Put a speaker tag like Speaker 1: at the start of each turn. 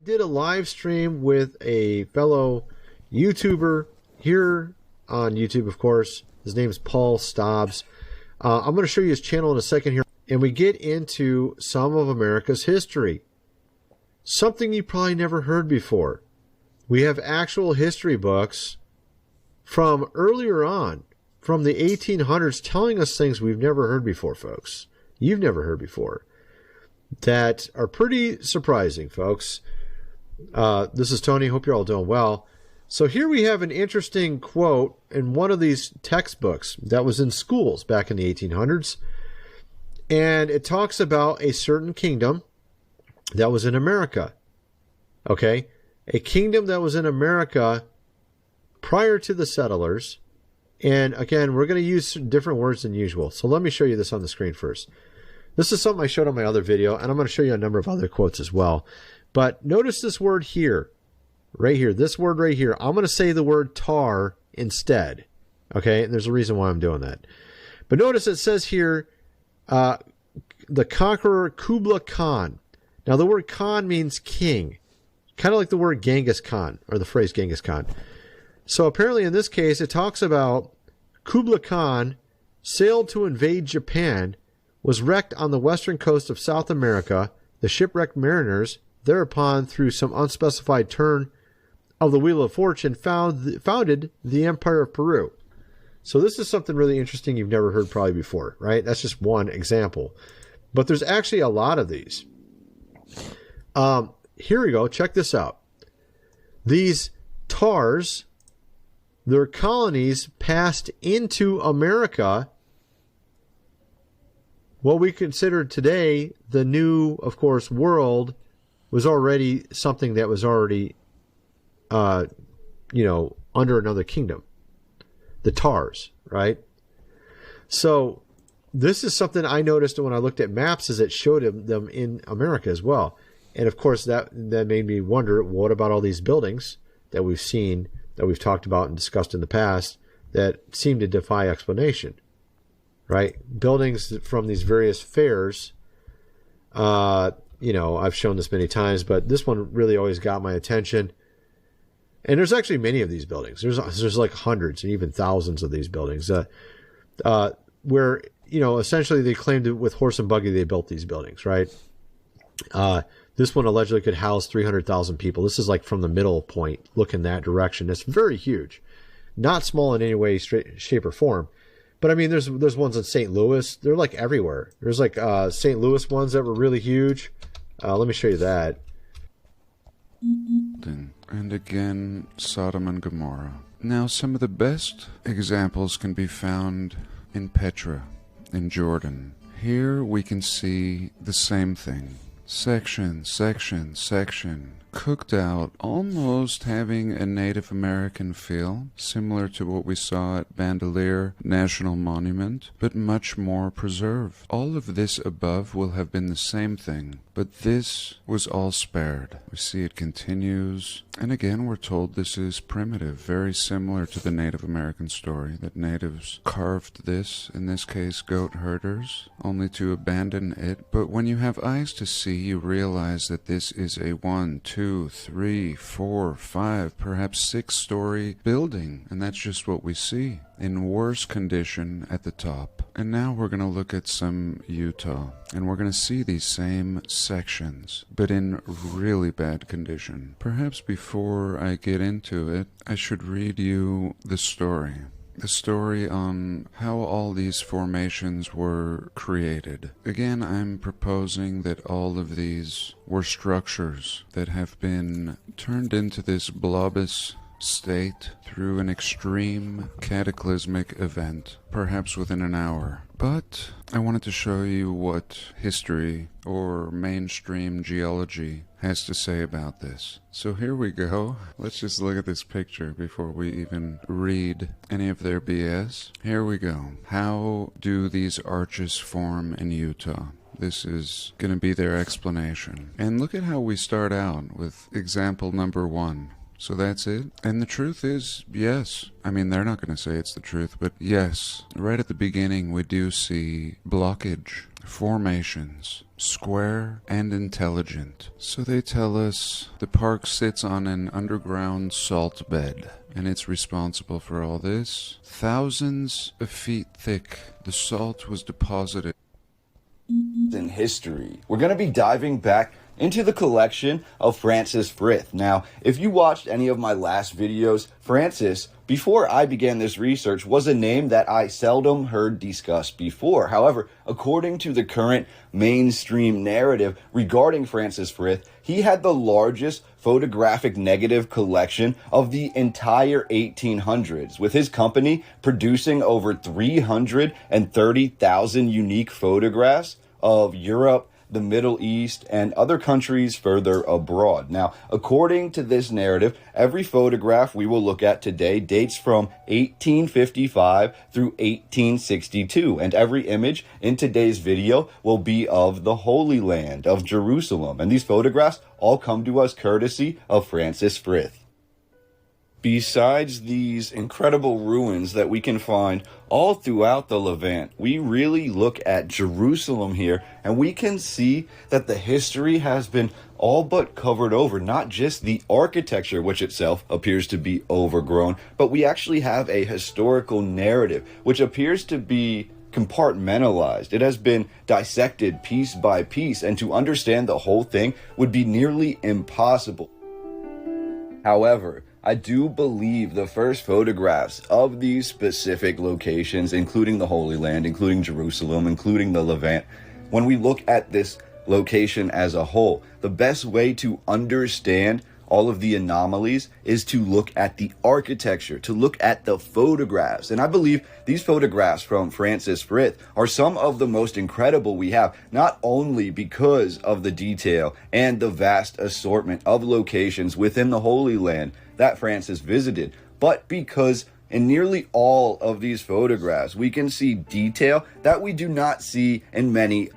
Speaker 1: did a live stream with a fellow YouTuber here on YouTube, of course. His name's Paul Stobbs. I'm going to show you his channel in a second here. And we get into some of America's history. Something you probably never heard before. We have actual history books from earlier on, from the 1800s, telling us things we've never heard before, folks. You've never heard before. That are pretty surprising, folks. This is Tony. Hope you're all doing well. So here we have an interesting quote in one of these textbooks that was in schools back in the 1800s. And it talks about a certain kingdom that was in America. Okay? A kingdom that was in America prior to the settlers. And again, we're going to use different words than usual. So let me show you this on the screen first. This is something I showed on my other video, and I'm going to show you a number of other quotes as well. But notice this word here, right here, this word right here. I'm going to say the word tar instead. Okay? And there's a reason why I'm doing that. But notice it says here, the conqueror Kublai Khan. Now, the word Khan means king. Kind of like the word Genghis Khan, or the phrase Genghis Khan. So apparently in this case, it talks about Kublai Khan sailed to invade Japan, was wrecked on the western coast of South America. The shipwrecked mariners, thereupon, through some unspecified turn of the Wheel of Fortune, founded the Empire of Peru. So this is something really interesting you've never heard probably before, right? That's just one example. But there's actually a lot of these. Here we go. Check this out. These tars, their colonies passed into America. What we consider today the new, of course, world was already something that was already, under another kingdom. The tars, right? So this is something I noticed when I looked at maps, is it showed them in America as well. And of course, that made me wonder, what about all these buildings that we've seen, that we've talked about and discussed in the past, that seem to defy explanation, right? Buildings from these various fairs, I've shown this many times, but this one really always got my attention. And there's actually many of these buildings. There's like hundreds and even thousands of these buildings, where, essentially they claimed with horse and buggy they built these buildings, right? This one allegedly could house 300,000 people. This is like from the middle point, look in that direction. It's very huge. Not small in any way, shape, or form. But I mean, there's ones in St. Louis. They're like everywhere. There's like St. Louis ones that were really huge. Let me show you that.
Speaker 2: And again, Sodom and Gomorrah. Now, some of the best examples can be found in Petra, in Jordan. Here we can see the same thing. Section, cooked out, almost having a Native American feel, similar to what we saw at Bandelier National Monument, but much more preserved. All of this above will have been the same thing, but this was all spared. We see it continues, and again we're told this is primitive, very similar to the Native American story, that natives carved this, in this case goat herders, only to abandon it. But when you have eyes to see, you realize that this is a 1, 2, 3, 4, 5, perhaps 6-story building, and that's just what we see, in worse condition at the top. And now we're going to look at some Utah, and we're going to see these same sections, but in really bad condition. Perhaps before I get into it, I should read you the story. The story on how all these formations were created. Again, I'm proposing that all of these were structures that have been turned into this blobous state through an extreme cataclysmic event, perhaps within an hour. But I wanted to show you what history or mainstream geology has to say about this. So here we go. Let's just look at this picture before we even read any of their BS. Here we go. How do these arches form in Utah? This is going to be their explanation. And look at how we start out with example number 1. So that's it. And the truth is, yes. I mean, they're not going to say it's the truth, but yes. Right at the beginning, we do see blockage, formations. square, and intelligent. So they tell us the park sits on an underground salt bed, and it's responsible for all this. Thousands of feet thick, the salt was deposited
Speaker 3: in history. We're going to be diving back into the collection of Francis Frith. Now, if you watched any of my last videos, Francis, before I began this research, was a name that I seldom heard discussed before. However, according to the current mainstream narrative regarding Francis Frith, he had the largest photographic negative collection of the entire 1800s, with his company producing over 330,000 unique photographs of Europe, the Middle East, and other countries further abroad. Now, according to this narrative, every photograph we will look at today dates from 1855 through 1862, and every image in today's video will be of the Holy Land, of Jerusalem, and these photographs all come to us courtesy of Francis Frith. Besides these incredible ruins that we can find all throughout the Levant, we really look at Jerusalem here, and we can see that the history has been all but covered over, not just the architecture, which itself appears to be overgrown, but we actually have a historical narrative, which appears to be compartmentalized. It has been dissected piece by piece, and to understand the whole thing would be nearly impossible. However, I do believe the first photographs of these specific locations, including the Holy Land, including Jerusalem, including the Levant, when we look at this location as a whole, the best way to understand all of the anomalies is to look at the architecture, to look at the photographs. And I believe these photographs from Francis Frith are some of the most incredible we have, not only because of the detail and the vast assortment of locations within the Holy Land that Francis visited, but because in nearly all of these photographs, we can see detail that we do not see in many